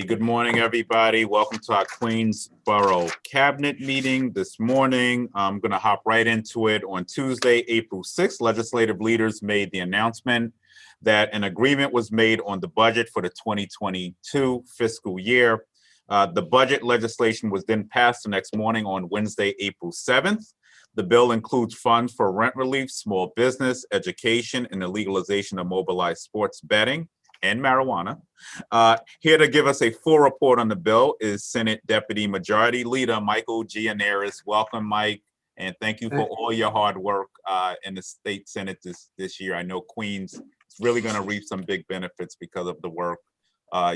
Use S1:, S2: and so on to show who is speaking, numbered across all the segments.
S1: Good morning, everybody. Welcome to our Queens Borough Cabinet meeting this morning. I'm going to hop right into it. On Tuesday, April 6th, legislative leaders made the announcement that an agreement was made on the budget for the 2022 fiscal year. The budget legislation was then passed the next morning on Wednesday, April 7th. The bill includes funds for rent relief, small business, education, and the legalization of mobilized sports betting and marijuana. Here to give us a full report on the bill is Senate Deputy Majority Leader Michael Gianaris. Welcome, Mike, and thank you for all your hard work in the State Senate this year. I know Queens is really going to reap some big benefits because of the work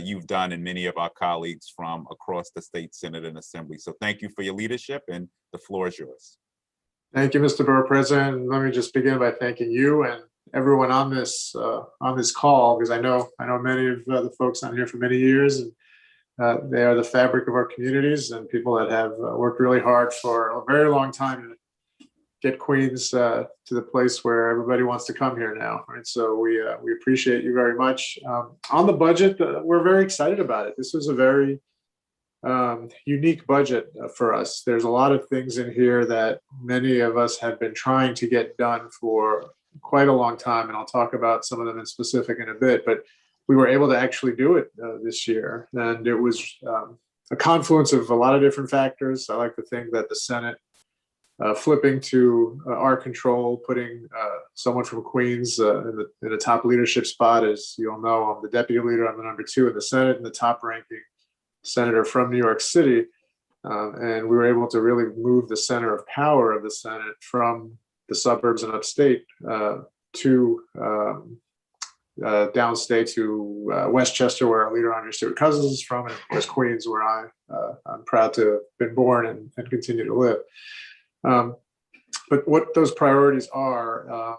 S1: you've done and many of our colleagues from across the State Senate and Assembly. So thank you for your leadership, and the floor is yours.
S2: Thank you, Mr. Borough President. Let me just begin by thanking you and everyone on this call, because I know many of the folks on here for many years, and they are the fabric of our communities and people that have worked really hard for a very long time to get Queens to the place where everybody wants to come here now. Right, so we appreciate you very much. On the budget, we're very excited about it. This was a very unique budget for us. There's a lot of things in here that many of us have been trying to get done for quite a long time, and I'll talk about some of them in specific in a bit, but we were able to actually do it this year, and it was a confluence of a lot of different factors. I like to think that the Senate flipping to our control, putting someone from Queens in the top leadership spot. As you all know, I'm the deputy leader, I'm the number 2 in the Senate, and the top ranking senator from New York City, and we were able to really move the center of power of the Senate from the suburbs and upstate to downstate to Westchester, where our leader Andre Stewart Cousins is from, and of course Queens, where I'm proud to have been born and continue to live. But what those priorities are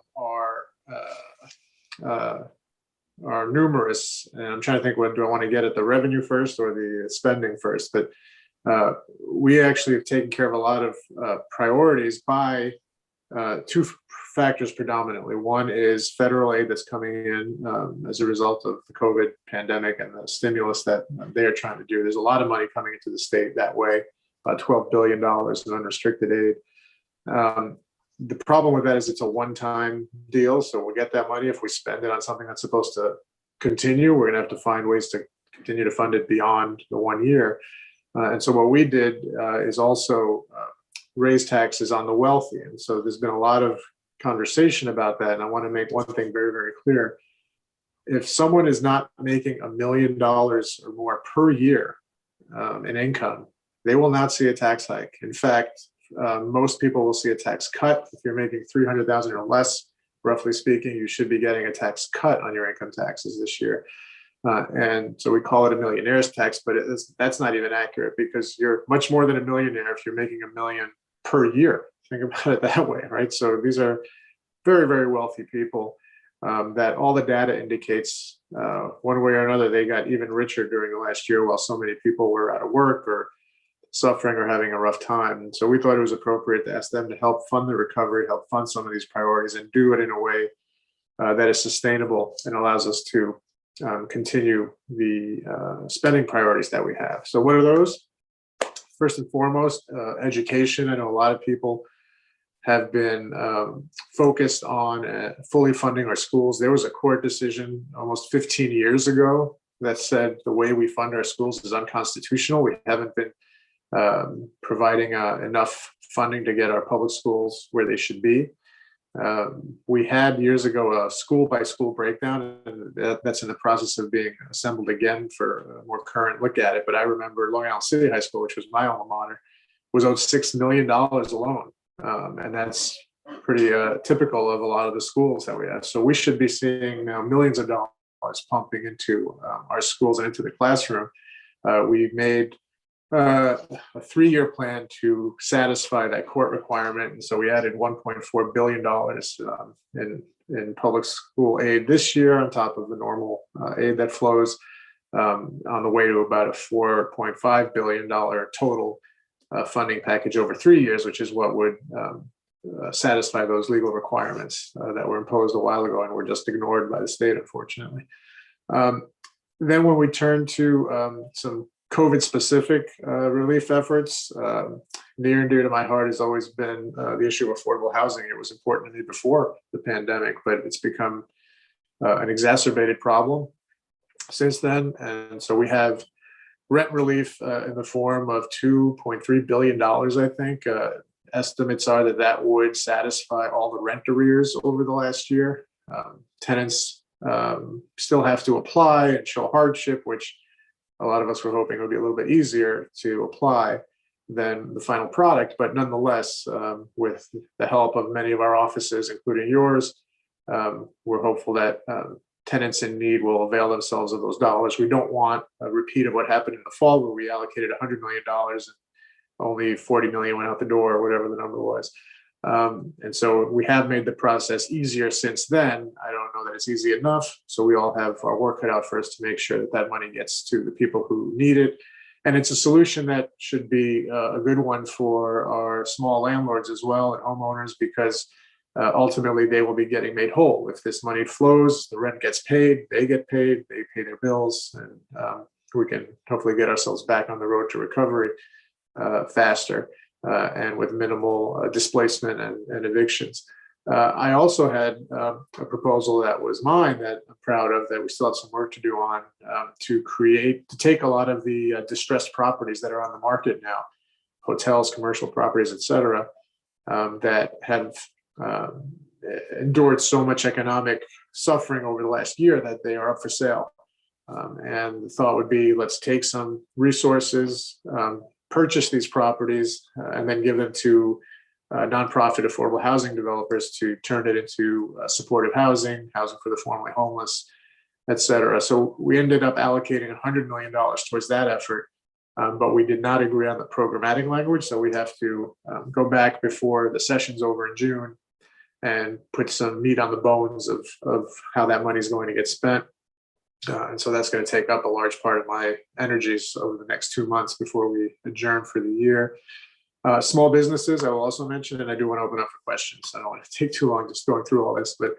S2: numerous, and I'm trying to think, what do I want to get at, the revenue first or the spending first? But we actually have taken care of a lot of priorities by 2 factors predominantly. One is federal aid that's coming in as a result of the COVID pandemic and the stimulus that they are trying to do. There's a lot of money coming into the state that way, about $12 billion in unrestricted aid. The problem with that is it's a one-time deal, so we'll get that money. If we spend it on something that's supposed to continue, we're going to have to find ways to continue to fund it beyond the 1 year. And so what we did is also raise taxes on the wealthy. And so there's been a lot of conversation about that. And I want to make one thing very, very clear. If someone is not making $1 million or more per year in income, they will not see a tax hike. In fact, most people will see a tax cut. If you're making $300,000 or less, roughly speaking, you should be getting a tax cut on your income taxes this year. And so we call it a millionaire's tax, but that's not even accurate, because you're much more than a millionaire if you're making $1 million per year. Think about it that way, right? So these are very, very wealthy people that all the data indicates one way or another, they got even richer during the last year, while so many people were out of work or suffering or having a rough time. And so we thought it was appropriate to ask them to help fund the recovery, help fund some of these priorities, and do it in a way that is sustainable and allows us to continue the spending priorities that we have. So what are those? First and foremost, education. I know a lot of people have been focused on fully funding our schools. There was a court decision almost 15 years ago that said the way we fund our schools is unconstitutional. We haven't been providing enough funding to get our public schools where they should be. We had years ago a school by school breakdown, and that's in the process of being assembled again for a more current look at it. But I remember Long Island City High School, which was my alma mater, was owed $6 million alone. And that's pretty typical of a lot of the schools that we have. So we should be seeing now millions of dollars pumping into our schools and into the classroom. We made a 3-year plan to satisfy that court requirement. And so we added $1.4 billion in public school aid this year, on top of the normal aid that flows, on the way to about a $4.5 billion total funding package over 3 years, which is what would satisfy those legal requirements that were imposed a while ago and were just ignored by the state, unfortunately. Then when we turn to some COVID-specific relief efforts, near and dear to my heart has always been the issue of affordable housing. It was important to me before the pandemic, but it's become an exacerbated problem since then. And so we have rent relief in the form of $2.3 billion, I think. Estimates are that that would satisfy all the rent arrears over the last year. Tenants still have to apply and show hardship, which a lot of us were hoping would be a little bit easier to apply than the final product. But nonetheless, with the help of many of our offices, including yours, we're hopeful that tenants in need will avail themselves of those dollars. We don't want a repeat of what happened in the fall, where we allocated $100 million and only 40 million went out the door, or whatever the number was. And so we have made the process easier since then. I don't know that it's easy enough. So we all have our work cut out for us to make sure that that money gets to the people who need it. And it's a solution that should be a good one for our small landlords as well, and homeowners, because ultimately they will be getting made whole. If this money flows, the rent gets paid, they get paid, they pay their bills, and we can hopefully get ourselves back on the road to recovery faster and with minimal displacement and evictions. I also had a proposal that was mine that I'm proud of, that we still have some work to do on, to take a lot of the distressed properties that are on the market now, hotels, commercial properties, et cetera, that have endured so much economic suffering over the last year that they are up for sale. And the thought would be, let's take some resources, purchase these properties, and then give them to nonprofit affordable housing developers to turn it into supportive housing for the formerly homeless, et cetera. So we ended up allocating $100 million towards that effort, but we did not agree on the programmatic language. So we have to go back before the session's over in June and put some meat on the bones of how that money is going to get spent. And so that's going to take up a large part of my energies over the next 2 months before we adjourn for the year. Small businesses, I will also mention, and I do want to open up for questions. I don't want to take too long just going through all this, but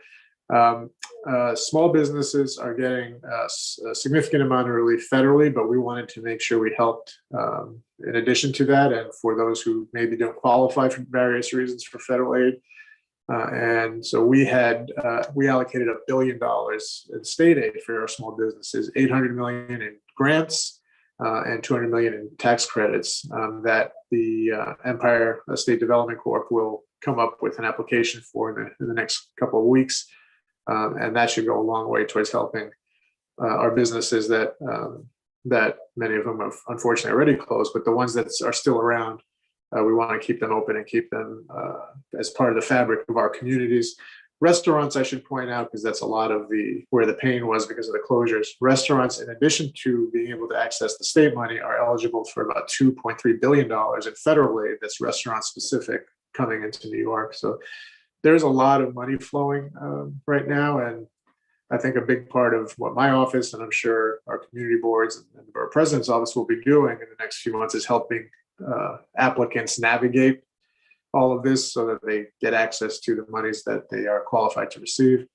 S2: small businesses are getting a significant amount of relief federally, but we wanted to make sure we helped in addition to that, and for those who maybe don't qualify for various reasons for federal aid. And so we allocated $1 billion in state aid for our small businesses, 800 million in grants, and 200 million in tax credits that the Empire State Development Corp will come up with an application for in the next couple of weeks. And that should go a long way towards helping our businesses that many of them have unfortunately already closed, but the ones that are still around, we want to keep them open and keep them as part of the fabric of our communities. Restaurants, I should point out, because that's a lot of where the pain was because of the closures. Restaurants, in addition to being able to access the state money, are eligible for about $2.3 billion in federal aid that's restaurant specific coming into New York. So there's a lot of money flowing right now. And I think a big part of what my office, and I'm sure our community boards and the borough president's office will be doing in the next few months, is helping applicants navigate all of this so that they get access to the monies that they are qualified to receive.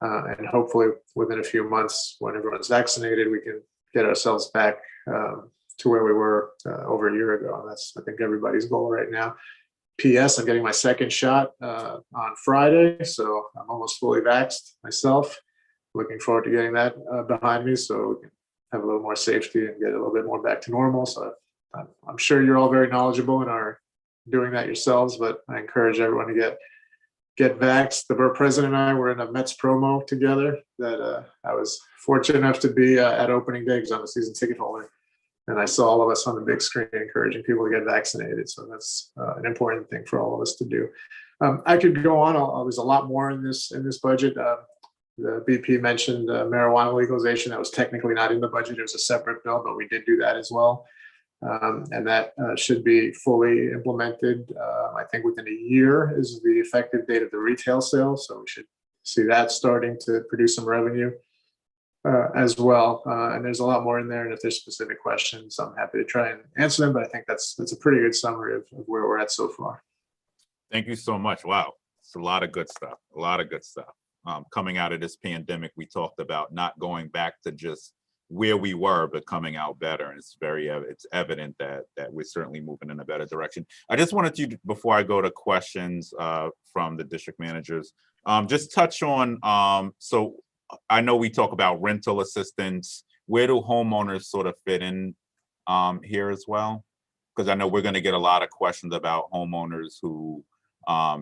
S2: And hopefully within a few months, when everyone's vaccinated, we can get ourselves back to where we were over a year ago. And that's, I think, everybody's goal right now. P.S. I'm getting my second shot on Friday, so I'm almost fully vaxxed myself. Looking forward to getting that behind me so we can have a little more safety and get a little bit more back to normal. So I'm sure you're all very knowledgeable and are doing that yourselves, but I encourage everyone to get vaxxed. The borough president and I were in a Mets promo together that I was fortunate enough to be at opening day because I'm a season ticket holder. And I saw all of us on the big screen encouraging people to get vaccinated. So that's an important thing for all of us to do. I could go on. There's a lot more in this budget. The BP mentioned marijuana legalization. That was technically not in the budget. It was a separate bill, but we did do that as well. And that should be fully implemented. I think within a year is the effective date of the retail sale. So we should see that starting to produce some revenue as well. And there's a lot more in there. And if there's specific questions, I'm happy to try and answer them. But I think that's a pretty good summary of where we're at so far.
S1: Thank you so much. Wow. It's a lot of good stuff. A lot of good stuff. Coming out of this pandemic, we talked about not going back to just where we were, but coming out better. And it's it's evident that we're certainly moving in a better direction. I just wanted to, before I go to questions from the district managers, just touch on, so I know we talk about rental assistance. Where do homeowners sort of fit in here as well? Because I know we're going to get a lot of questions about homeowners who,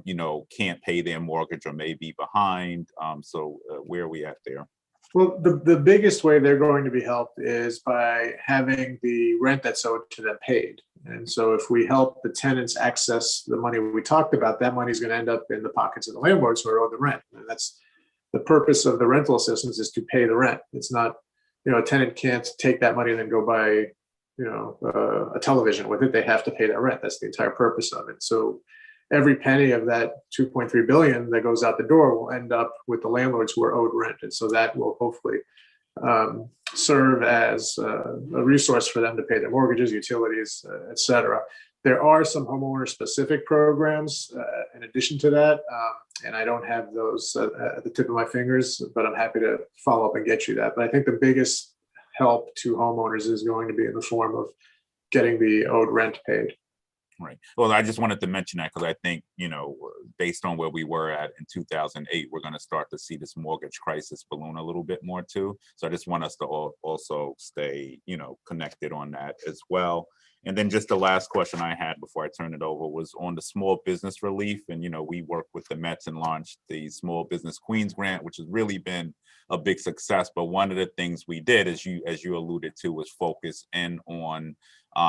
S1: you know, can't pay their mortgage or may be behind. So where are we at there?
S2: Well, the biggest way they're going to be helped is by having the rent that's owed to them paid. And so if we help the tenants access the money we talked about, that money is going to end up in the pockets of the landlords who are owed the rent. And that's the purpose of the rental assistance, is to pay the rent. It's not, you know, a tenant can't take that money and then go buy, you know, a television with it. They have to pay that rent. That's the entire purpose of it. So every penny of that 2.3 billion that goes out the door will end up with the landlords who are owed rent. And so that will hopefully serve as a resource for them to pay their mortgages, utilities, et cetera. There are some homeowner specific programs in addition to that. And I don't have those at the tip of my fingers, but I'm happy to follow up and get you that. But I think the biggest help to homeowners is going to be in the form of getting the owed rent paid.
S1: Right. Well, I just wanted to mention that because I think, you know, based on where we were at in 2008, we're going to start to see this mortgage crisis balloon a little bit more too. So I just want us to also stay, you know, connected on that as well. And then just the last question I had before I turn it over was on the small business relief. And, you know, we worked with the Mets and launched the Small Business Queens grant, which has really been a big success. But one of the things we did, as you alluded to, was focus in on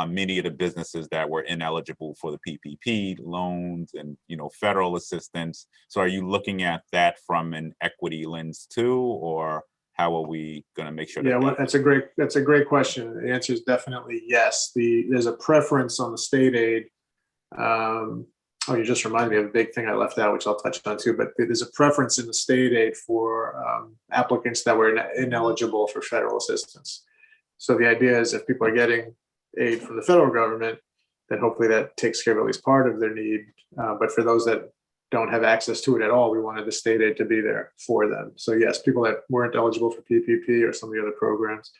S1: many of the businesses that were ineligible for the PPP loans and, you know, federal assistance. So are you looking at that from an equity lens too, or how are we going to make sure that?
S2: Yeah, well, that's a great question. The answer is definitely yes. There's a preference on the state aid. You just reminded me of a big thing I left out, which I'll touch on too, but there's a preference in the state aid for applicants that were ineligible for federal assistance. So the idea is if people are getting aid from the federal government, then hopefully that takes care of at least part of their need. But for those that don't have access to it at all, we wanted the state aid to be there for them. So yes, people that weren't eligible for PPP or some of the other programs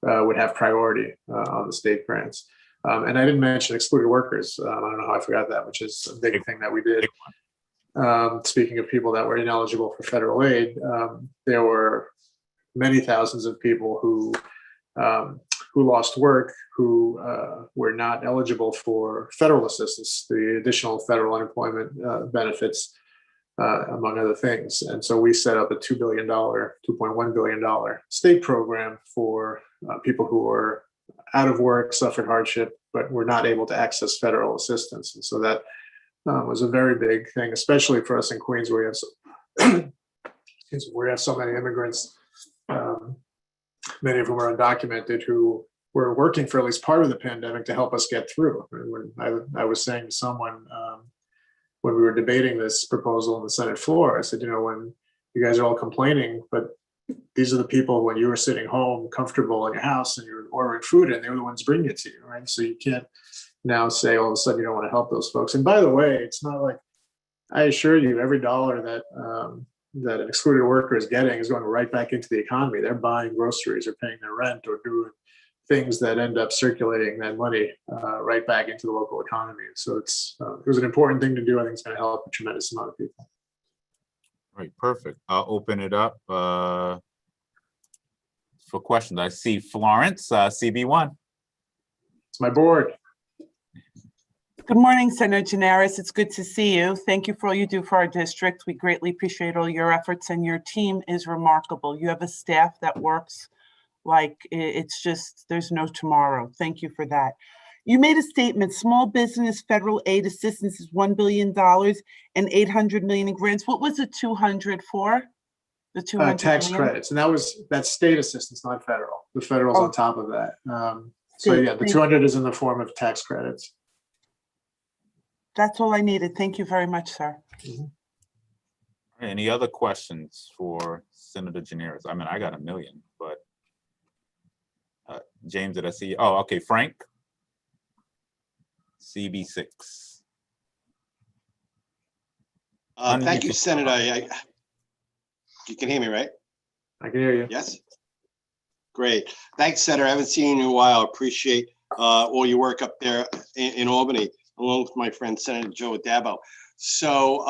S2: would have priority on the state grants. And I didn't mention excluded workers. I don't know how I forgot that, which is a big thing that we did. Speaking of people that were ineligible for federal aid, there were many thousands of people who lost work, who were not eligible for federal assistance, the additional federal unemployment benefits, among other things. And so we set up a $2.1 billion state program for people who were out of work, suffered hardship, but were not able to access federal assistance. And so that was a very big thing, especially for us in Queens, where we have so many immigrants, many of whom are undocumented, who were working for at least part of the pandemic to help us get through. And when I was saying to someone when we were debating this proposal on the Senate floor, I said, you know, when you guys are all complaining, but these are the people when you were sitting home comfortable in your house and you're ordering food and they were the ones bringing it to you, right? So you can't now say all of a sudden you don't want to help those folks. And by the way, it's not like, I assure you, every dollar that that an excluded worker is getting is going right back into the economy. They're buying groceries or paying their rent or doing things that end up circulating that money right back into the local economy. So it was an important thing to do. I think it's going to help a tremendous amount of people.
S1: Right, perfect. I'll open it up for questions. I see Florence, CB1.
S2: It's my board.
S3: Good morning, Senator Gianaris. It's good to see you. Thank you for all you do for our district. We greatly appreciate all your efforts, and your team is remarkable. You have a staff that works like it's just, there's no tomorrow. Thank you for that. You made a statement, small business federal aid assistance is $1 billion and $800 million in grants. What was the 200 for? The 200
S2: tax
S3: million?
S2: credits, and that's state assistance, not federal. The federal's on top of that. So yeah, the 200 is in the form of tax credits.
S3: That's all I needed. Thank you very much, sir.
S2: Mm-hmm.
S1: Any other questions for Senator Gianaris? I mean, I got a million, but James, did I see you? Oh, okay, Frank. CB6.
S4: Thank you, Senator. You can hear me, right?
S2: I can hear you.
S4: Yes? Great. Thanks, Senator. I haven't seen you in a while. Appreciate all your work up there in Albany, along with my friend Senator Joe Dabo. So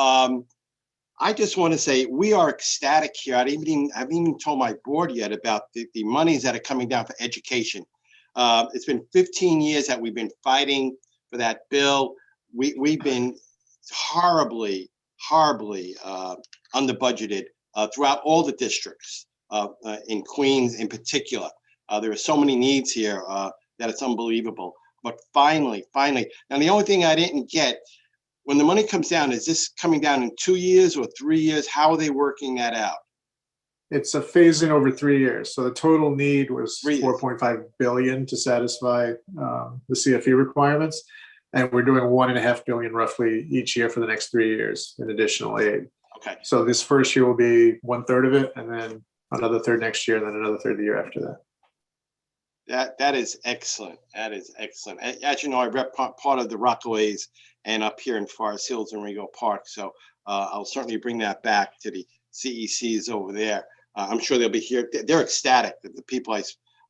S4: I just want to say we are ecstatic here. I haven't even told my board yet about the monies that are coming down for education. It's been 15 years that we've been fighting for that bill. We've been horribly under budgeted throughout all the districts, in Queens in particular. There are so many needs here that it's unbelievable. But finally, now the only thing I didn't get, when the money comes down, is this coming down in 2 years or 3 years? How are they working that out?
S2: It's a phase in over 3 years. So the total need was
S4: 3 years.
S2: 4.5 billion to satisfy the CFE requirements. And we're doing 1.5 billion roughly each year for the next 3 years in additional aid.
S4: Okay.
S2: So this first year will be 1/3 of it, and then another third next year, and then another third the year after that.
S4: That is excellent. That is excellent. As you know, I rep part of the Rockaways and up here in Forest Hills and Rego Park. So I'll certainly bring that back to the CECs over there. I'm sure they'll be here. They're ecstatic that the people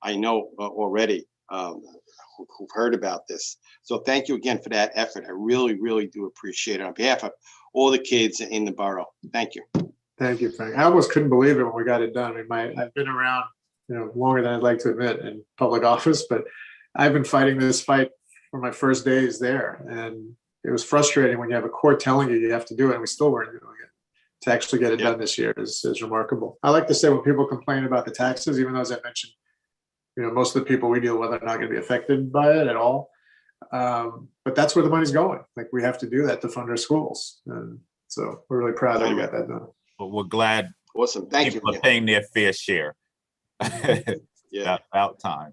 S4: I know already who've heard about this. So thank you again for that effort. I really do appreciate it on behalf of all the kids in the borough. Thank you.
S2: Thank you, Frank. I almost couldn't believe it when we got it done. I mean, I've been around, longer than I'd like to admit in public office, but I've been fighting this fight for my first days there. And it was frustrating when you have a court telling you have to do it, and we still weren't doing it. To actually get it done this year is remarkable. I like to say when people complain about the taxes, even though, as I mentioned, most of the people we deal with are not going to be affected by it at all. But that's where the money's going. Like, we have to do that to fund our schools. And so we're really proud that we got that done.
S1: But we're glad
S4: Awesome. Thank you.
S1: people are paying their fair share.
S4: Yeah.
S1: About time.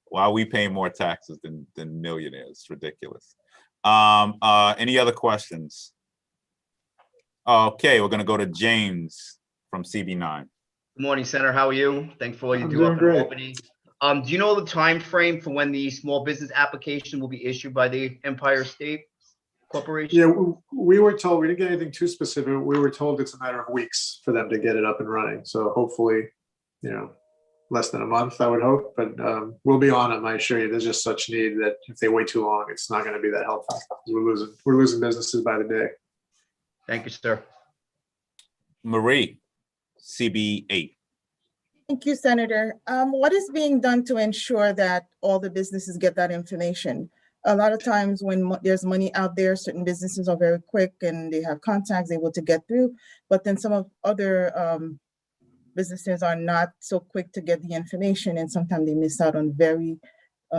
S1: Why are we paying more taxes than millionaires? It's ridiculous. Any other questions? Okay, we're gonna go to James from CB9.
S5: Good morning, Senator. How are you? Thanks for all you
S2: I'm
S5: do
S2: doing
S5: up in
S2: great.
S5: Albany. Do you know the time frame for when the small business application will be issued by the Empire State Corporation?
S2: Yeah, we were told, we didn't get anything too specific. We were told it's a matter of weeks for them to get it up and running. So hopefully, less than a month, I would hope. But we'll be on them, I assure you. There's just such need that if they wait too long, it's not going to be that helpful. We're losing businesses by the day.
S5: Thank you, sir.
S1: Marie, CB8.
S6: Thank you, Senator. What is being done to ensure that all the businesses get that information? A lot of times when there's money out there, certain businesses are very quick and they have contacts able to get through, but then some of other businesses are not so quick to get the information, and sometimes they miss out on very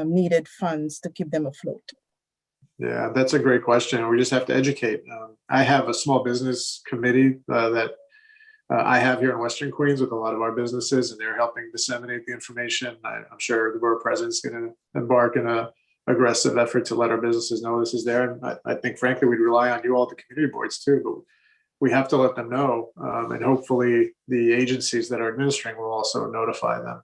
S6: needed funds to keep them afloat.
S2: Yeah, that's a great question. We just have to educate. I have a small business committee that I have here in Western Queens with a lot of our businesses, and they're helping disseminate the information. I'm sure the borough president's going to embark in an aggressive effort to let our businesses know this is there. And I think, frankly, we'd rely on you all, the community boards, too. But we have to let them know, and hopefully the agencies that are administering will also notify them.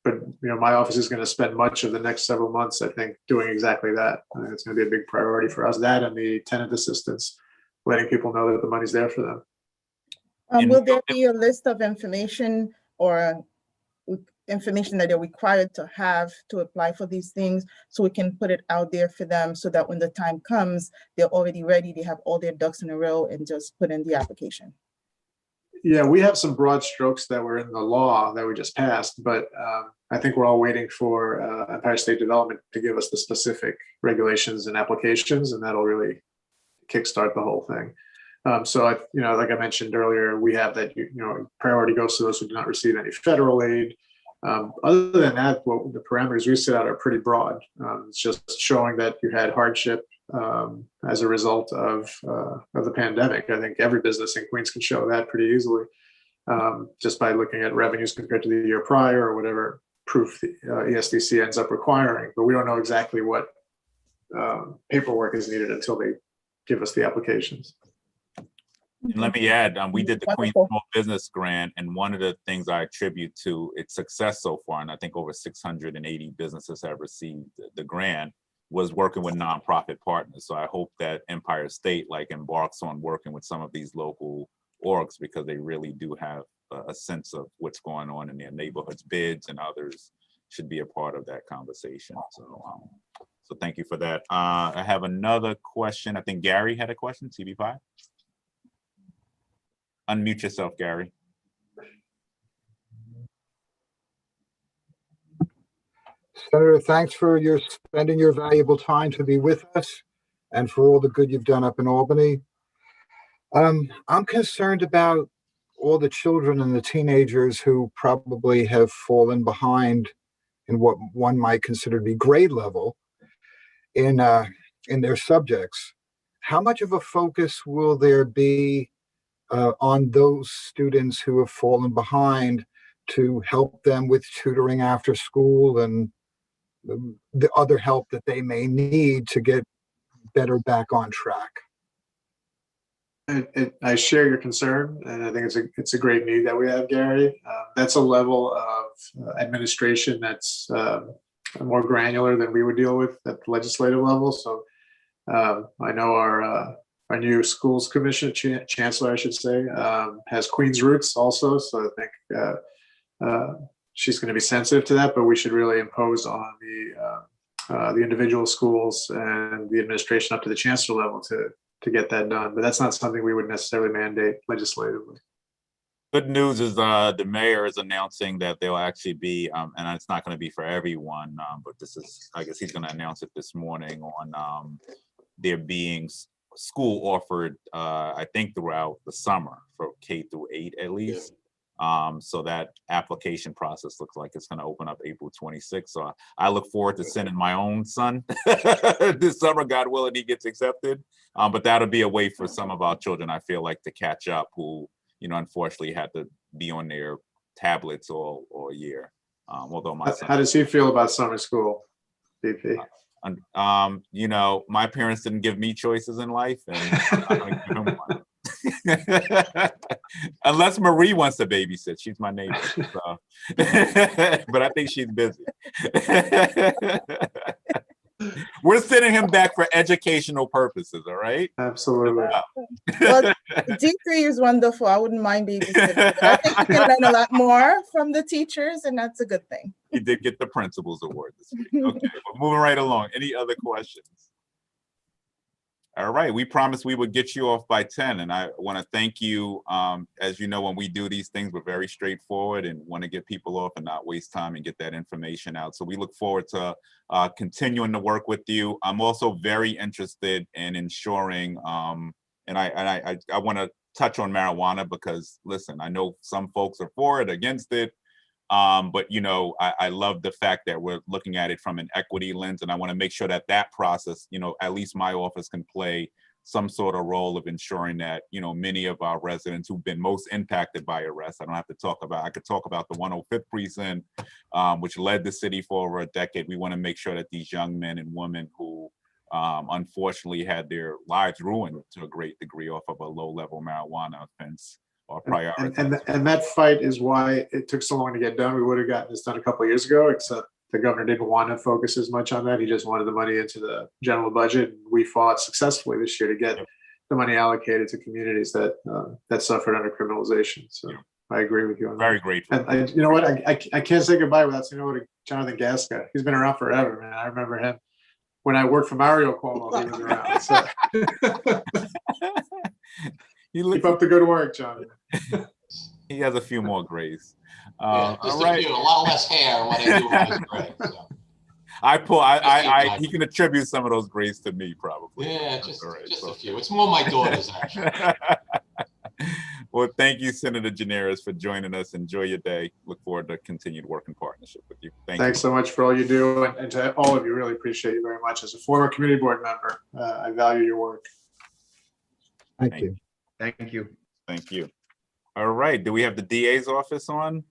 S2: But my office is going to spend much of the next several months, I think, doing exactly that. It's going to be a big priority for us. That and the tenant assistance, letting people know that the money's there for them.
S6: Will there be a list of information or information that they're required to have to apply for these things, so we can put it out there for them so that when the time comes, they're already ready, they have all their ducks in a row and just put in the application?
S2: Yeah, we have some broad strokes that were in the law that we just passed, but I think we're all waiting for Empire State Development to give us the specific regulations and applications, and that'll really kickstart the whole thing. So, like I mentioned earlier, we have that, priority goes to those who do not receive any federal aid. Other than that, the parameters we set out are pretty broad. It's just showing that you had hardship as a result of the pandemic. I think every business in Queens can show that pretty easily, just by looking at revenues compared to the year prior or whatever proof the ESDC ends up requiring. But we don't know exactly what paperwork is needed until they give us the applications.
S1: And let me add, we did the Queens
S6: Wonderful.
S1: Small Business Grant, and one of the things I attribute to its success so far, and I think over 680 businesses have received the grant, was working with nonprofit partners. So I hope that Empire State embarks on working with some of these local orgs, because they really do have a sense of what's going on in their neighborhoods. Bids and others should be a part of that conversation. So thank you for that. I have another question. I think Gary had a question, TV5. Unmute yourself, Gary.
S7: Senator, thanks for spending your valuable time to be with us and for all the good you've done up in Albany. I'm concerned about all the children and the teenagers who probably have fallen behind in what one might consider to be grade level in their subjects. How much of a focus will there be on those students who have fallen behind to help them with tutoring after school and the other help that they may need to get better back on track?
S2: I share your concern, and I think it's a great need that we have, Gary. That's a level of administration that's more granular than we would deal with at the legislative level. So I know our new schools commission chancellor, I should say, has Queens roots also. So I think she's going to be sensitive to that, but we should really impose on the individual schools and the administration up to the chancellor level to get that done. But that's not something we would necessarily mandate legislatively.
S1: Good news is the mayor is announcing that there'll actually be, and it's not going to be for everyone, but this is, I guess he's going to announce it this morning on there being school offered, I think throughout the summer for K-8 at least. So that application process looks like it's going to open up April 26th. So I look forward to sending my own son this summer, God willing, he gets accepted. But that'll be a way for some of our children, I feel like, to catch up who, unfortunately had to be on their tablets all year. Although my son,
S2: how does he feel about summer school, VP?
S1: My parents didn't give me choices in life, and I don't give him one. Unless Marie wants to babysit, she's my neighbor. So. But I think she's busy. We're sending him back for educational purposes, all right?
S2: Absolutely.
S6: Well, D3 is wonderful. I wouldn't mind babysitting. But I think you can learn a lot more from the teachers, and that's a good thing.
S1: He did get the principal's award this week. Okay, we're moving right along. Any other questions? All right, we promised we would get you off by 10, and I want to thank you. As you know, when we do these things, we're very straightforward and want to get people off and not waste time and get that information out. So we look forward to continuing to work with you. I'm also very interested in ensuring, and I want to touch on marijuana because, listen, I know some folks are for it, against it. But I love the fact that we're looking at it from an equity lens, and I want to make sure that that process, at least my office can play some sort of role of ensuring that, many of our residents who've been most impacted by arrests, I could talk about the 105th precinct, which led the city for over a decade. We want to make sure that these young men and women who unfortunately had their lives ruined to a great degree off of a low-level marijuana offense,
S2: and that fight is why it took so long to get done. We would have gotten this done a couple of years ago, except the governor didn't want to focus as much on that. He just wanted the money into the general budget. We fought successfully this year to get the money allocated to communities that suffered under criminalization. So I agree with you on that.
S1: Very grateful.
S2: And you know what? I can't say goodbye without saying hello to Jonathan Gasca. He's been around forever, man. I remember him when I worked for Mario Cuomo. He was around. So. Keep up the good work, John.
S1: He has a few more grays.
S8: Just a few, a lot less hair than what I do when I was gray. So.
S1: He can attribute some of those grays to me, probably.
S8: Yeah, just a few. It's more my daughters, actually.
S1: Well, thank you, Senator Gianaris, for joining us. Enjoy your day. Look forward to continued work and partnership with you.
S2: Thanks so much for all you do, and to all of you, really appreciate you very much. As a former community board member, I value your work.
S7: Thank you.
S5: Thank you.
S1: Thank you. All right. Do we have the DA's office on?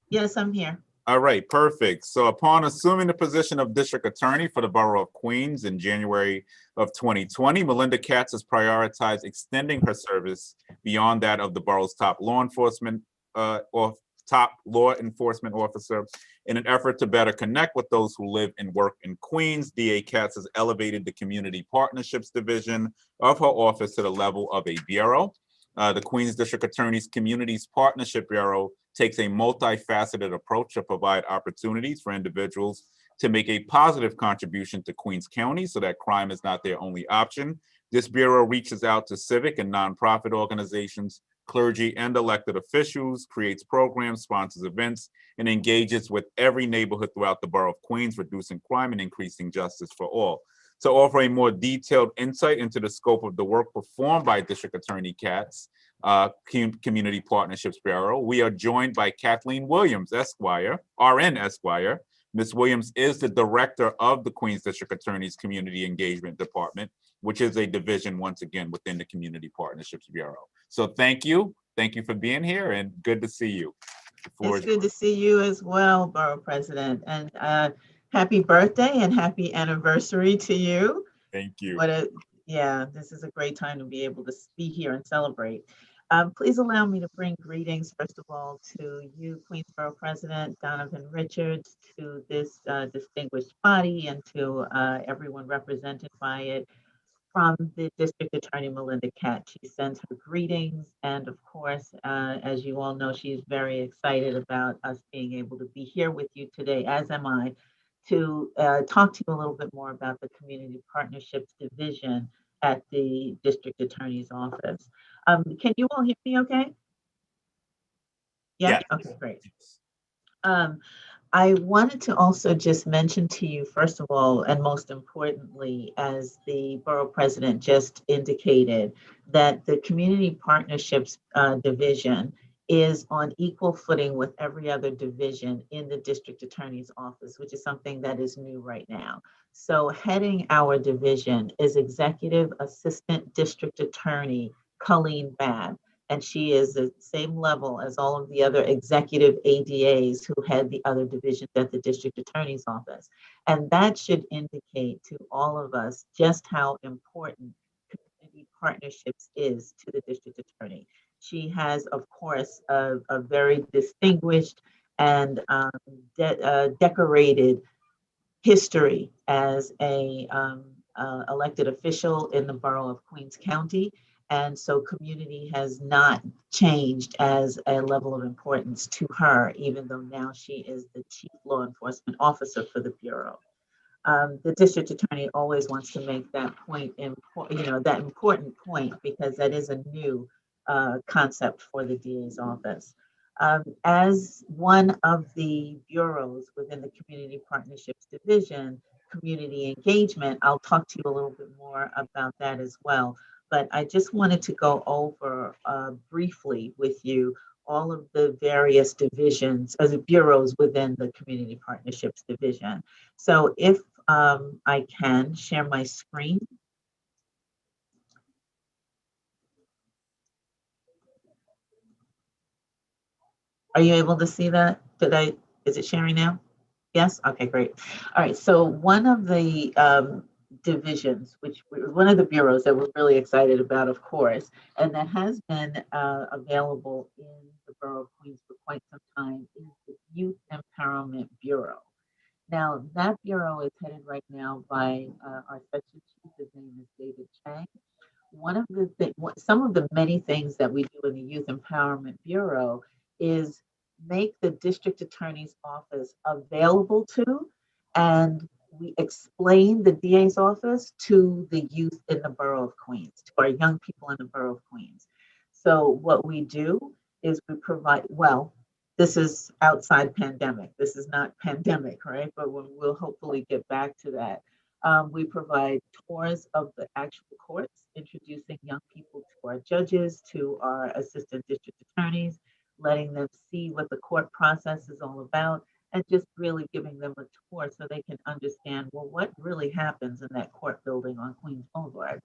S9: Yes, I'm here.
S1: All right, perfect. So upon assuming the position of district attorney for the borough of Queens in January of 2020, Melinda Katz has prioritized extending her service beyond that of the borough's top law enforcement officer. In an effort to better connect with those who live and work in Queens, DA Katz has elevated the community partnerships division of her office to the level of a bureau. The Queens District Attorney's Communities Partnership Bureau takes a multifaceted approach to provide opportunities for individuals to make a positive contribution to Queens County so that crime is not their only option. This bureau reaches out to civic and nonprofit organizations, clergy, and elected officials, creates programs, sponsors events, and engages with every neighborhood throughout the borough of Queens, reducing crime and increasing justice for all. To offer a more detailed insight into the scope of the work performed by District Attorney Katz, Community Partnerships Bureau, we are joined by Kathleen Williams, Esquire, RN Esquire. Ms. Williams is the director of the Queens District Attorney's Community Engagement Department, which is a division, once again, within the Community Partnerships Bureau. So thank you. Thank you for being here and good to see you.
S9: It's good to see you as well, Borough President. And happy birthday and happy anniversary to you.
S1: Thank you.
S9: Yeah, this is a great time to be able to be here and celebrate. Please allow me to bring greetings, first of all, to you, Queens Borough President Donovan Richards, to this distinguished body, and to everyone represented by it. From the District Attorney Melinda Katz. She sends her greetings, and of course, as you all know, she's very excited about us being able to be here with you today, as am I, to talk to you a little bit more about the Community Partnerships Division at the District Attorney's Office. Can you all hear me okay? Yeah? Okay, great. I wanted to also just mention to you, first of all, and most importantly, as the Borough President just indicated, that the Community Partnerships Division is on equal footing with every other division in the District Attorney's Office, which is something that is new right now. So heading our division is Executive Assistant District Attorney Colleen Babb. And she is the same level as all of the other executive ADAs who head the other divisions at the District Attorney's Office. And that should indicate to all of us just how important community partnerships is to the District Attorney. She has, of course, a very distinguished and decorated history as a elected official in the borough of Queens County. And so community has not changed as a level of importance to her, even though now she is the chief law enforcement officer for the Bureau. The district attorney always wants to make that point, that important point, because that is a new concept for the DA's office. As one of the bureaus within the Community Partnerships Division, community engagement, I'll talk to you a little bit more about that as well. But I just wanted to go over briefly with you all of the various divisions, as bureaus within the Community Partnerships Division. So if I can share my screen. Are you able to see that? Is it sharing now? Yes? Okay, great. All right, so one of the divisions, one of the bureaus that we're really excited about, of course, and that has been available in the borough of Queens for quite some time, is the Youth Empowerment Bureau. Now, that bureau is headed right now by our section chief. His name is David Chang. Some of the many things that we do in the Youth Empowerment Bureau is make the district attorney's office available to, and we explain the DA's office to the youth in the borough of Queens, to our young people in the borough of Queens. So what we do is we provide, well, this is outside pandemic. This is not pandemic, right? But we'll hopefully get back to that. We provide tours of the actual courts, introducing young people to our judges, to our assistant district attorneys, letting them see what the court process is all about, and just really giving them a tour so they can understand, well, what really happens in that court building on Queens Boulevard.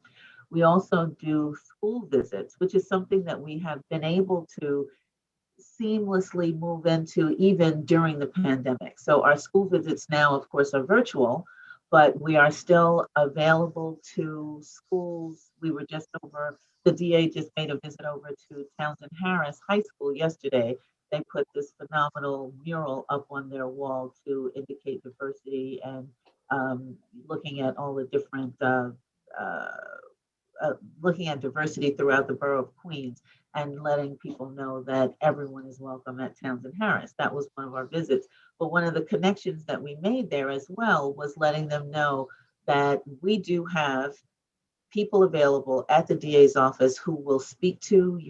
S9: We also do school visits, which is something that we have been able to seamlessly move into even during the pandemic. So our school visits now, of course, are virtual, but we are still available to schools. We were just over, the DA just made a visit over to Townsend Harris High School yesterday. They put this phenomenal mural up on their wall to indicate diversity and looking at all the different looking at diversity throughout the borough of Queens and letting people know that everyone is welcome at Townsend Harris. That was one of our visits. But one of the connections that we made there as well was letting them know that we do have people available at the DA's office who will speak to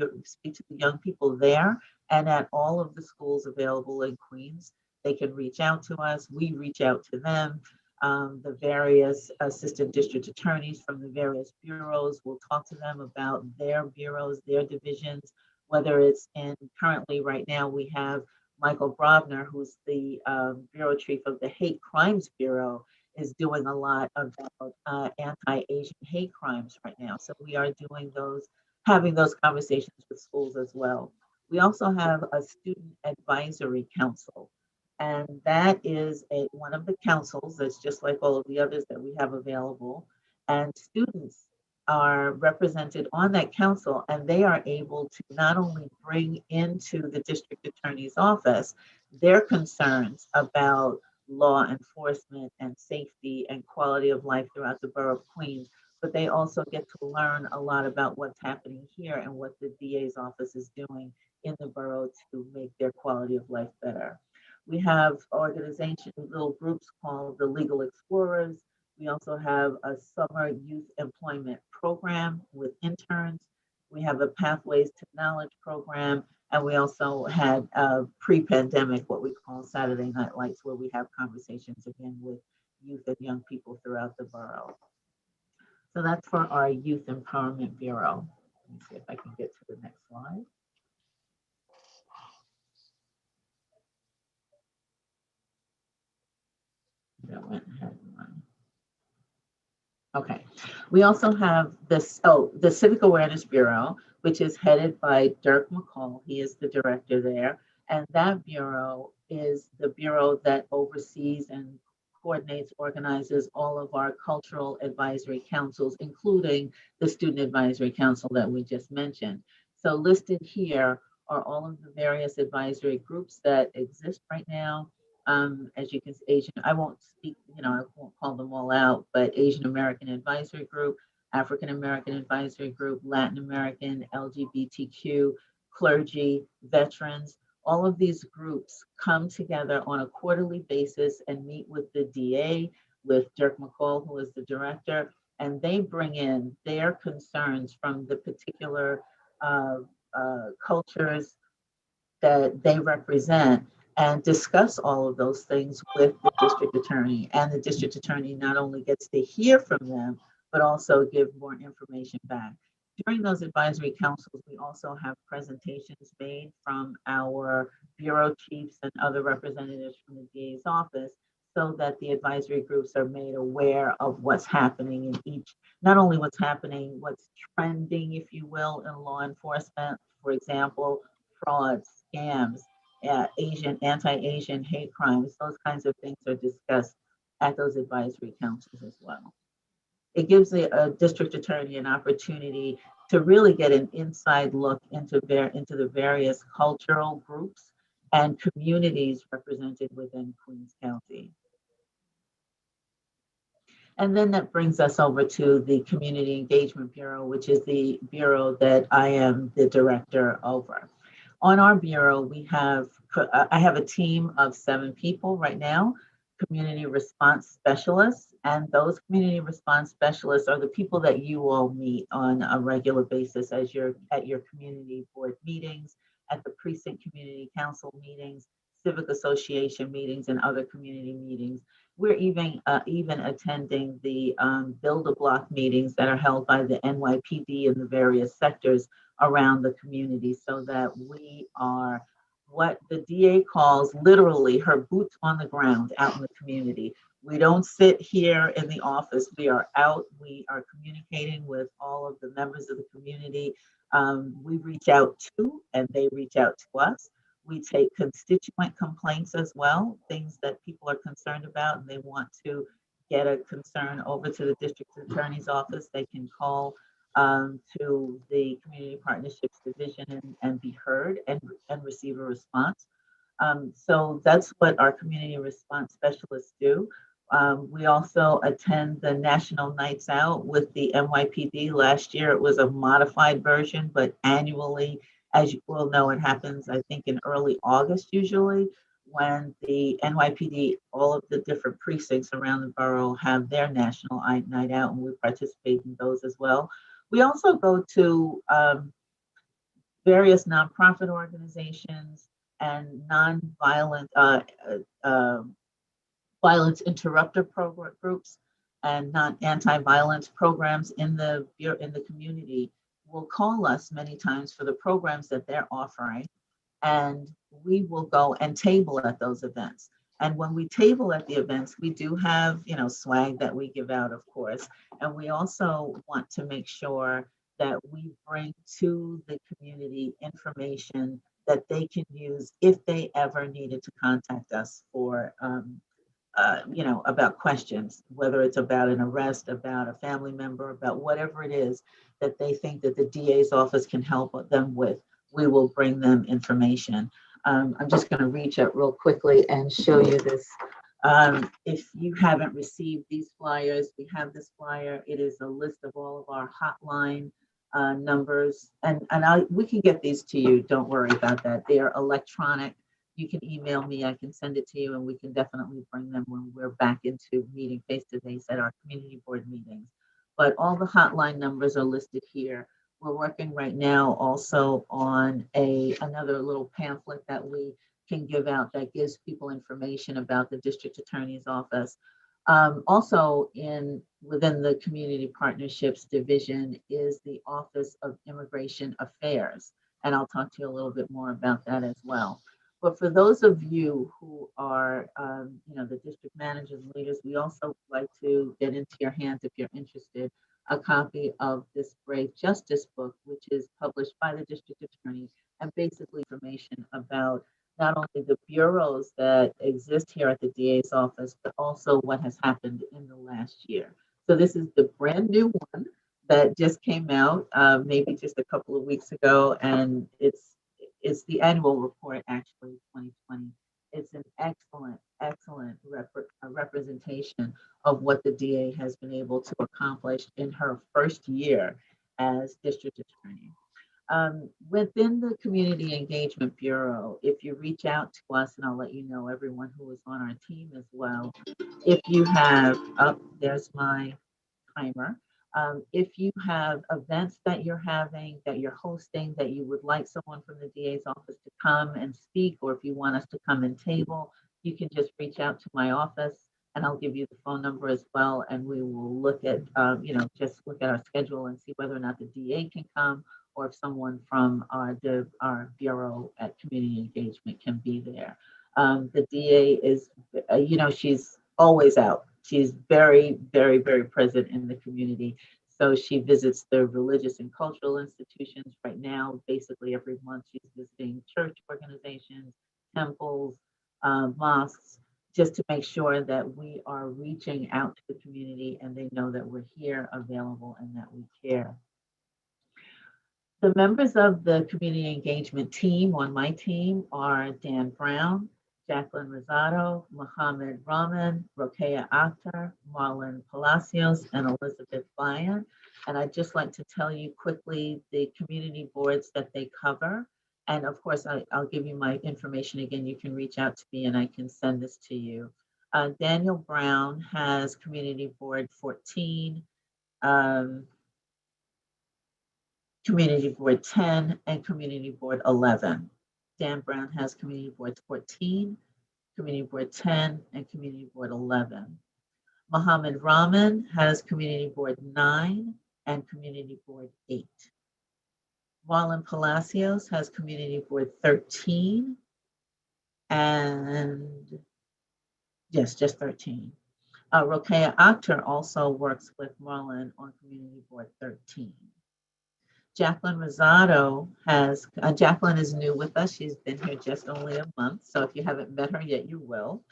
S9: the young people there, and at all of the schools available in Queens. They can reach out to us. We reach out to them. The various assistant district attorneys from the various bureaus will talk to them about their bureaus, their divisions, whether it's currently right now we have Michael Brobner, who's the bureau chief of the Hate Crimes Bureau, is doing a lot about anti-Asian hate crimes right now. So we are having those conversations with schools as well. We also have a student advisory council, and that is one of the councils that's just like all of the others that we have available. And students are represented on that council, and they are able to not only bring into the district attorney's office their concerns about law enforcement and safety and quality of life throughout the borough of Queens, but they also get to learn a lot about what's happening here and what the DA's office is doing in the borough to make their quality of life better. We have little groups called the Legal Explorers. We also have a summer youth employment program with interns. We have a Pathways to Knowledge program. And we also had pre-pandemic, what we call Saturday Night Lights, where we have conversations again with youth and young people throughout the borough. So that's for our Youth Empowerment Bureau. Let me see if I can get to the next slide. That went ahead and run. Okay. We also have the Civic Awareness Bureau, which is headed by Dirk McCall. He is the director there. And that bureau is the bureau that oversees and coordinates, organizes all of our cultural advisory councils, including the Student Advisory Council that we just mentioned. So listed here are all of the various advisory groups that exist right now. As you can see, I won't speak, I won't call them all out, but Asian American Advisory Group, African American Advisory Group, Latin American, LGBTQ, clergy, veterans. All of these groups come together on a quarterly basis and meet with the DA, with Dirk McCall, who is the director, and they bring in their concerns from the particular cultures that they represent and discuss all of those things with the district attorney. And the district attorney not only gets to hear from them, but also give more information back. During those advisory councils, we also have presentations made from our bureau chiefs and other representatives from the DA's office, so that the advisory groups are made aware of what's happening in each, not only what's happening, what's trending, if you will, in law enforcement, for example, fraud, scams, anti-Asian hate crimes, those kinds of things are discussed at those advisory councils as well. It gives a district attorney an opportunity to really get an inside look into the various cultural groups and communities represented within Queens County. And then that brings us over to the Community Engagement Bureau, which is the bureau that I am the director over. On our bureau, I have a team of 7 people right now, community response specialists, and those community response specialists are the people that you all meet on a regular basis as you're at your community board meetings, at the precinct community council meetings, civic association meetings, and other community meetings. We're even attending the Build a Block meetings that are held by the NYPD in the various sectors around the community, so that we are what the DA calls literally her boots on the ground out in the community. We don't sit here in the office. We are out. We are communicating with all of the members of the community. We reach out to, and they reach out to us. We take constituent complaints as well, things that people are concerned about and they want to get a concern over to the district attorney's office. They can call to the Community Partnerships Division and be heard and receive a response. So that's what our community response specialists do. We also attend the National Nights Out with the NYPD. Last year, it was a modified version, but annually, as you will know, it happens, I think, in early August usually, when the NYPD, all of the different precincts around the borough have their National Night Out, and we participate in those as well. We also go to various nonprofit organizations and nonviolent violence interrupter program groups and anti-violence programs in the community will call us many times for the programs that they're offering, and we will go and table at those events. And when we table at the events, we do have, swag that we give out, of course, and we also want to make sure that we bring to the community information that they can use if they ever needed to contact us for about questions, whether it's about an arrest, about a family member, about whatever it is that they think that the DA's office can help them with, we will bring them information. I'm just going to reach out real quickly and show you this. If you haven't received these flyers, we have this flyer. It is a list of all of our hotline numbers, and we can get these to you. Don't worry about that. They are electronic. You can email me, I can send it to you, and we can definitely bring them when we're back into meeting face-to-face at our community board meetings. But all the hotline numbers are listed here. We're working right now also on another little pamphlet that we can give out that gives people information about the district attorney's office. Also within the community partnerships division is the Office of Immigration Affairs. And I'll talk to you a little bit more about that as well. But for those of you who are, the district managers and leaders, we also like to get into your hands, if you're interested, a copy of this Brave Justice book, which is published by the district attorney, and basically information about not only the bureaus that exist here at the DA's office, but also what has happened in the last year. So this is the brand new one that just came out maybe just a couple of weeks ago, and it's the annual report, actually, 2020. It's an excellent representation of what the DA has been able to accomplish in her first year as district attorney. Within the Community Engagement Bureau, if you reach out to us, and I'll let you know everyone who is on our team as well, if you have, there's my timer. If you have events that you're having, that you're hosting, that you would like someone from the DA's office to come and speak, or if you want us to come and table, you can just reach out to my office, and I'll give you the phone number as well, and we will look at, just look at our schedule and see whether or not the DA can come, or if someone from our bureau at Community Engagement can be there. The DA is, she's always out. She's very, very, very present in the community. So she visits the religious and cultural institutions right now. Basically every month she's visiting church organizations, temples, mosques, just to make sure that we are reaching out to the community and they know that we're here, available, and that we care. The members of the community engagement team on my team are Dan Brown, Jacqueline Rosado, Mohammed Rahman, Rokeya Akhtar, Marlon Palacios, and Elizabeth Bayan. And I'd just like to tell you quickly the community boards that they cover. And of course, I'll give you my information again. You can reach out to me and I can send this to you. Daniel Brown has Community Board 14, Community Board 10, and Community Board 11. Dan Brown has Community Board 14, Community Board 10, and Community Board 11. Mohammed Rahman has Community Board 9 and Community Board 8. Marlon Palacios has Community Board 13 and just 13. Rokeya Akhtar also works with Marlon on Community Board 13. Jacqueline Rosado has, Jacqueline is new with us. She's been here just only a month. So if you haven't met her yet, you will.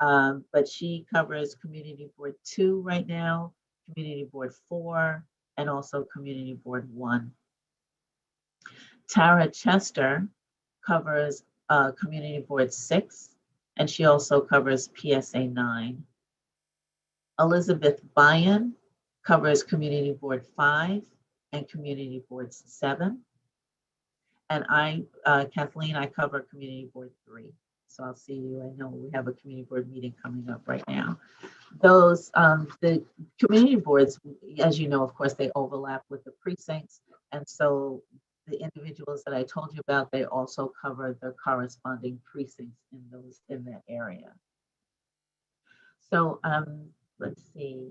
S9: But she covers Community Board 2 right now, Community Board 4, and also Community Board 1. Tara Chester covers Community Board 6, and she also covers PSA 9. Elizabeth Byan covers Community Board 5 and Community Board 7. And I, Kathleen, I cover Community Board 3. So I'll see you. I know we have a community board meeting coming up right now. Those, the community boards, as you know, of course, they overlap with the precincts. And so the individuals that I told you about, they also cover the corresponding precincts in that area. So let's see.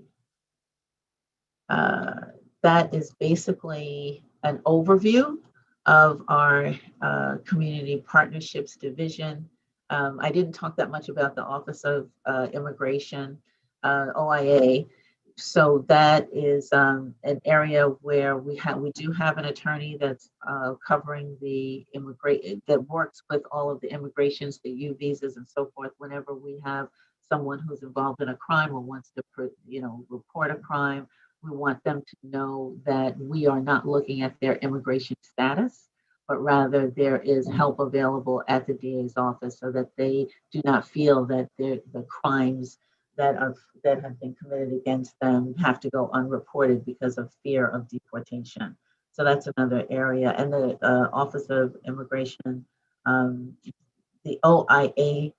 S9: That is basically an overview of our community partnerships division. I didn't talk that much about the Office of Immigration, OIA. So that is an area where we do have an attorney that's covering the that works with all of the immigrations, the U visas and so forth. Whenever we have someone who's involved in a crime or wants to, report a crime, we want them to know that we are not looking at their immigration status, but rather there is help available at the DA's office so that they do not feel that the crimes that have been committed against them have to go unreported because of fear of deportation. So that's another area. And the Office of Immigration, the OIA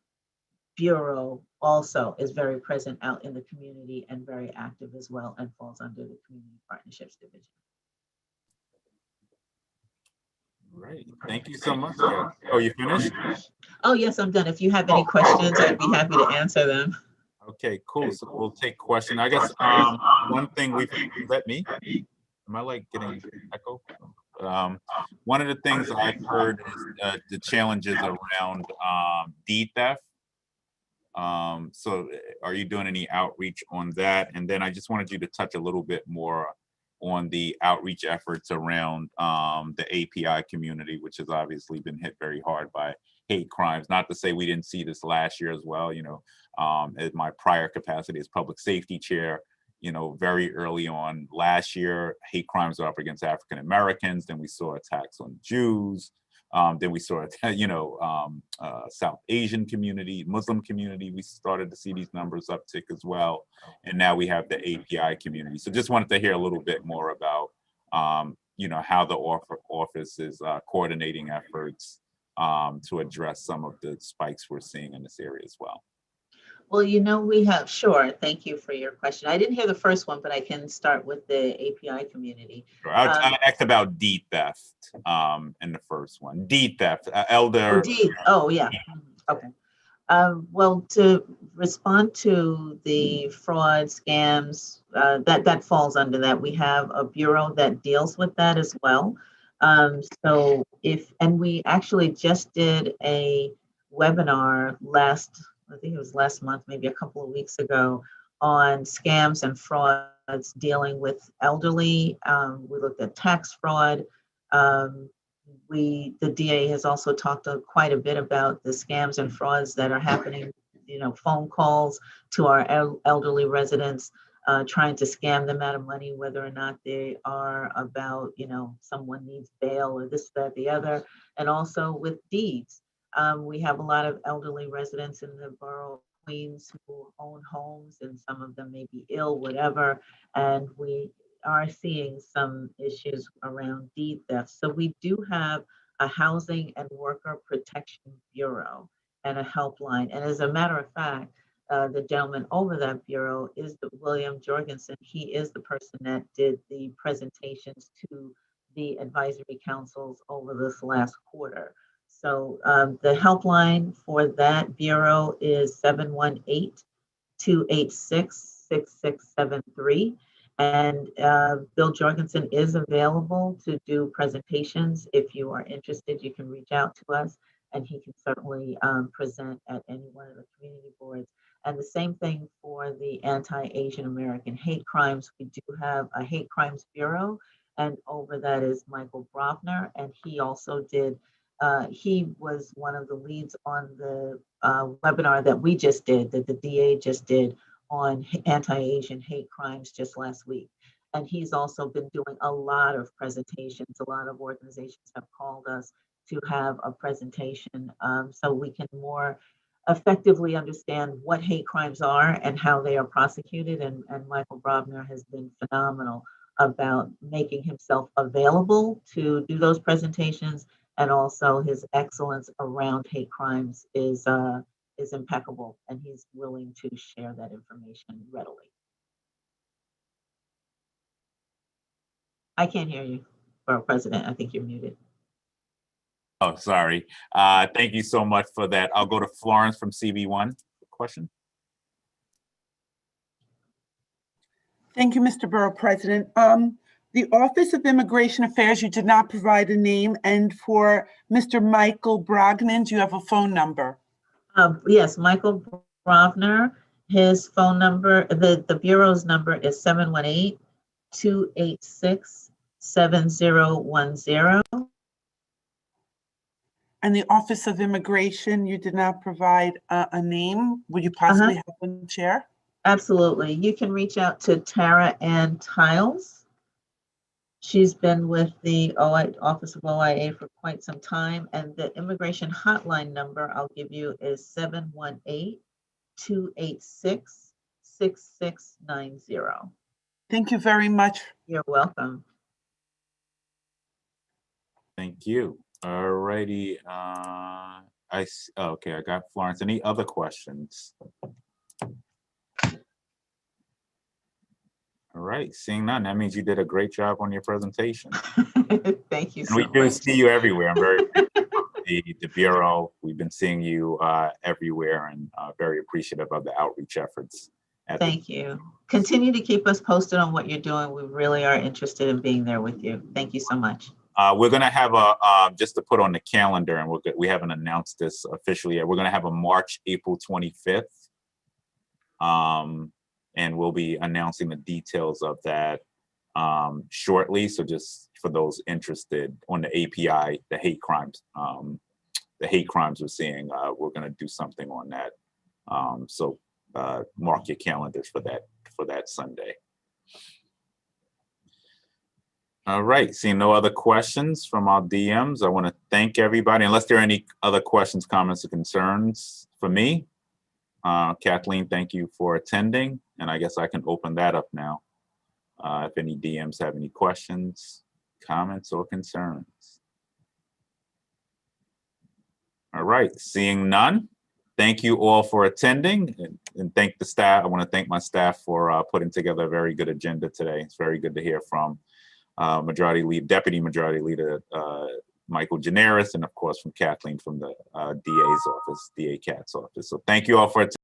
S9: Bureau also is very present out in the community and very active as well, and falls under the Community Partnerships Division.
S1: Right. Thank you so much. Oh, you finished?
S9: Oh, yes, I'm done. If you have any questions, I'd be happy to answer them.
S1: Okay, cool. So we'll take questions. I guess one thing am I like getting echo? One of the things I've heard is the challenges around deed theft. So are you doing any outreach on that? And then I just wanted you to touch a little bit more on the outreach efforts around the API community, which has obviously been hit very hard by hate crimes. Not to say we didn't see this last year as well, in my prior capacity as public safety chair, very early on last year, hate crimes were up against African Americans. Then we saw attacks on Jews. Then we saw, South Asian community, Muslim community. We started to see these numbers uptick as well. And now we have the API community. So just wanted to hear a little bit more about, how the office is coordinating efforts to address some of the spikes we're seeing in this area as well.
S9: Well, we have, sure. Thank you for your question. I didn't hear the first one, but I can start with the API community.
S1: Sure. I asked about deed theft in the first one. Deed theft, elder.
S9: Deed. Oh, yeah. Okay. Well, to respond to the fraud, scams, that falls under that. We have a bureau that deals with that as well. So we actually just did a webinar I think it was last month, maybe a couple of weeks ago, on scams and frauds dealing with elderly. We looked at tax fraud. The DA has also talked quite a bit about the scams and frauds that are happening, phone calls to our elderly residents, trying to scam them out of money, whether or not they are about, someone needs bail or this, that, the other, and also with deeds. We have a lot of elderly residents in the borough of Queens who own homes, and some of them may be ill, whatever, and we are seeing some issues around deed theft. So we do have a Housing and Worker Protection Bureau and a helpline. And as a matter of fact, the gentleman over that bureau is William Jorgensen. He is the person that did the presentations to the advisory councils over this last quarter. So the helpline for that bureau is 718-286-6673. And Bill Jorgensen is available to do presentations. If you are interested, you can reach out to us, and he can certainly present at any one of the community boards. And the same thing for the anti-Asian American hate crimes. We do have a hate crimes bureau, and over that is Michael Brofner, and he also did he was one of the leads on the webinar that we just did, that the DA just did on anti-Asian hate crimes just last week. And he's also been doing a lot of presentations. A lot of organizations have called us to have a presentation so we can more effectively understand what hate crimes are and how they are prosecuted. And Michael Brobner has been phenomenal about making himself available to do those presentations, and also his excellence around hate crimes is impeccable, and he's willing to share that information readily. I can't hear you, Borough President. I think you're muted.
S1: Oh, sorry. Thank you so much for that. I'll go to Florence from CB1. Question?
S3: Thank you, Mr. Borough President. The Office of Immigration Affairs, you did not provide a name, and for Mr. Michael Brognan, do you have a phone number?
S9: Yes, Michael Brobner, his phone number, the Bureau's number is 718-286-7010.
S3: And the Office of Immigration, you did not provide a name. Would you possibly have one, Chair?
S9: Absolutely. You can reach out to Tara Ann Tiles. She's been with the Office of OIA for quite some time, and the immigration hotline number I'll give you is 718-286-6690.
S3: Thank you very much.
S9: You're welcome.
S1: Thank you. All righty. Okay, I got Florence. Any other questions? All right, seeing none, that means you did a great job on your presentation.
S9: Thank you
S1: And
S9: so
S1: we do
S9: much.
S1: see you everywhere. I'm very grateful for the Bureau. We've been seeing you everywhere, and very appreciative of the outreach efforts.
S9: Thank you. Continue to keep us posted on what you're doing. We really are interested in being there with you. Thank you so much.
S1: We're going to have just to put on the calendar, and we haven't announced this officially yet. We're going to have a March, April 25th. And we'll be announcing the details of that shortly. So just for those interested on the API, the hate crimes we're seeing, we're going to do something on that. So mark your calendars for that Sunday. All right, seeing no other questions from our DMs, I want to thank everybody. Unless there are any other questions, comments, or concerns for me, Kathleen, thank you for attending, and I guess I can open that up now. If any DMs have any questions, comments, or concerns. All right, seeing none, thank you all for attending, and thank the staff. I want to thank my staff for putting together a very good agenda today. It's very good to hear from Deputy Majority Leader Michael Gianaris, and of course from Kathleen from the DA's office, DA Katz office. So thank you all for attending.